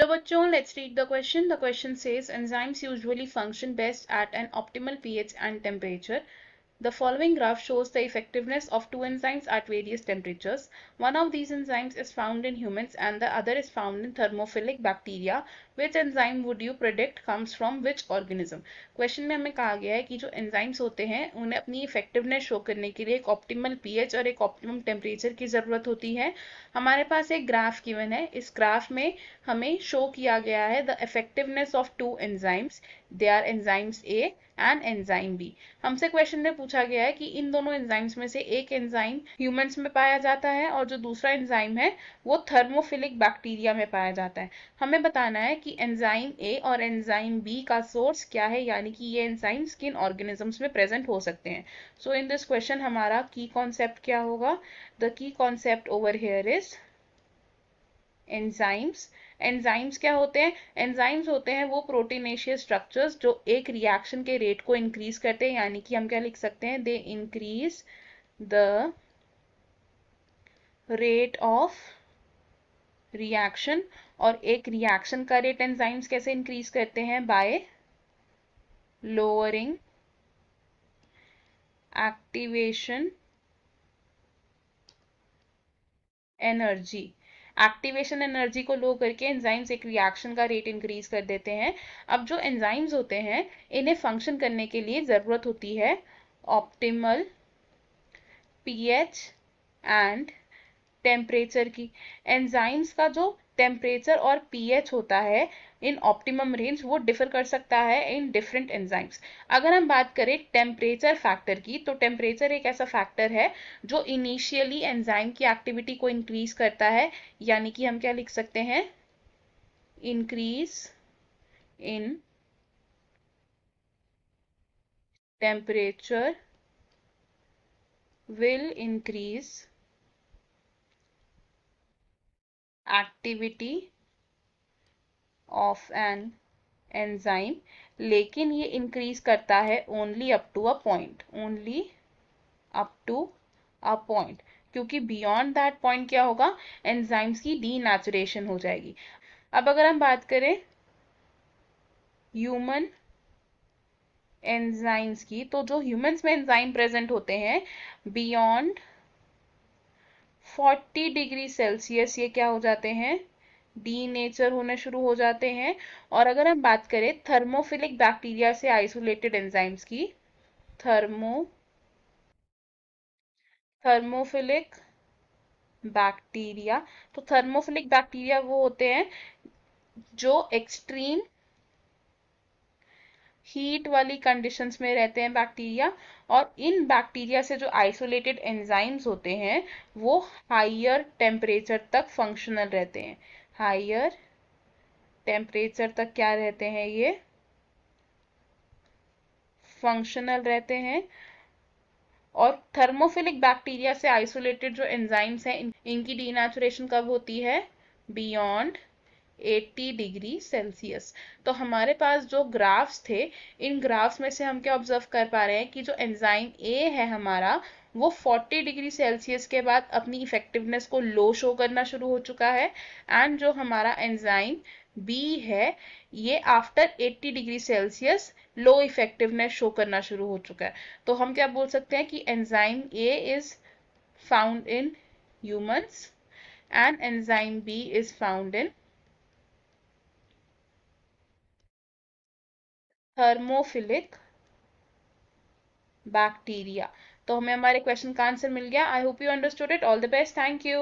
बच्चों, let's read the question. The question says enzymes usually function best at an optimal pH and temperature. The following graph shows the effectiveness of two enzymes at various temperatures. One of these enzymes is found in humans and the other is found in thermophilic bacteria. Which enzyme would you predict comes from which organism? Question में हमें कहा गया है कि जो enzymes होते हैं उन्हें अपनी इफेक्टिवनेस शो करने के लिए एक ऑप्टिमल पीएच और एक ऑप्टिमम टेम्परेचर की ज़रूरत होती है। हमारे पास एक ग्राफ गिवन है। इस ग्राफ में हमें शो किया गया है the effectiveness of two enzymes. They are enzymes A and enzyme B. हमसे क्वेश्चन में पूछा गया है कि इन दोनों एंजाइम्स में से एक एंजाइम ह्यूमंस में पाया जाता है और जो दूसरा एंजाइम है वो थर्मोफिलिक बैक्टीरिया में पाया जाता है। हमें बताना है कि एंजाइम ए और एंजाइम बी का सोर्स क्या है, यानी कि ये एंजाइम्स किन ऑर्गेनिजम्स में प्रेजेंट हो सकते हैं। सो इन दिस क्वेश्चन हमारा की कॉन्सेप्ट क्या होगा? The key concept over here is enzymes. Enzymes क्या होते हैं? एंजाइम्स होते हैं वो प्रोटीनेशियस स्ट्रक्चर्स जो एक रिएक्शन के रेट को इंक्रीज करते हैं, यानी कि हम क्या लिख सकते हैं? They increase the rate of reaction. और एक रिएक्शन का रेट एंजाइम्स कैसे इंक्रीज करते हैं? Bye lowering activation energy. Activation energy को लो करके एंजाइम्स एक रिएक्शन का रेट इंक्रीज कर देते हैं। अब जो एंजाइम्स होते हैं इन्हें फंक्शन करने के लिए ज़रूरत होती है ऑप्टिमल पीएच एंड टेम्परेचर की। एंजाइम्स का जो टेम्परेचर और पीएच होता है इन ऑप्टिमम रेंज वो डिफर कर सकता है इन डिफरेंट एंजाइम्स। अगर हम बात करें टेम्परेचर फैक्टर की, तो टेम्परेचर एक ऐसा फैक्टर है जो इनिशियली एंजाइम की एक्टिविटी को इंक्रीज करता है, यानी कि हम क्या लिख सकते हैं? Increase in temperature will increase activity of an enzyme, लेकिन ये इंक्रीज करता है only up to a point, only up to a point, क्योंकि बियॉन्ड दैट पॉइंट क्या होगा? एंजाइम्स की डीनेचुरेशन हो जाएगी। अब अगर हम बात करें ह्यूमन एंजाइम्स की, तो जो ह्यूमंस में एंजाइम प्रेजेंट होते हैं बियॉन्ड 40 डिग्री सेल्सियस ये क्या हो जाते हैं? डीनेचर होने शुरू हो जाते हैं। और अगर हम बात करें थर्मोफिलिक बैक्टीरिया से आइसोलेटेड एंजाइम्स की, थर्मोफिलिक बैक्टीरिया, तो थर्मोफिलिक बैक्टीरिया वो होते हैं जो एक्सट्रीम हीट वाली कंडीशंस में रहते हैं बैक्टीरिया। और इन बैक्टीरिया से जो आइसोलेटेड एंजाइम्स होते हैं वो हायर टेम्परेचर तक फंक्शनल रहते हैं। हायर टेम्परेचर तक क्या रहते हैं? ये फंक्शनल रहते हैं। और थर्मोफिलिक बैक्टीरिया से आइसोलेटेड जो एंजाइम्स हैं इनकी डीनेचुरेशन कब होती है? Beyond 80 degree Celsius. तो हमारे पास जो ग्राफ्स थे, इन ग्राफ्स में से हम क्या ऑब्जर्व कर पा रहे हैं कि जो एंजाइम ए है हमारा वो 40 डिग्री सेल्सियस के बाद अपनी इफेक्टिवनेस को लो शो करना शुरू हो चुका है। एंड जो हमारा एंजाइम बी है ये आफ्टर 80 डिग्री सेल्सियस लो इफेक्टिवनेस शो करना शुरू हो चुका है। तो हम क्या बोल सकते हैं कि enzyme A is found in humans and enzyme B is found in thermophilic bacteria. तो हमें हमारे क्वेश्चन का आंसर मिल गया। I hope you understood it. All the best. Thank you.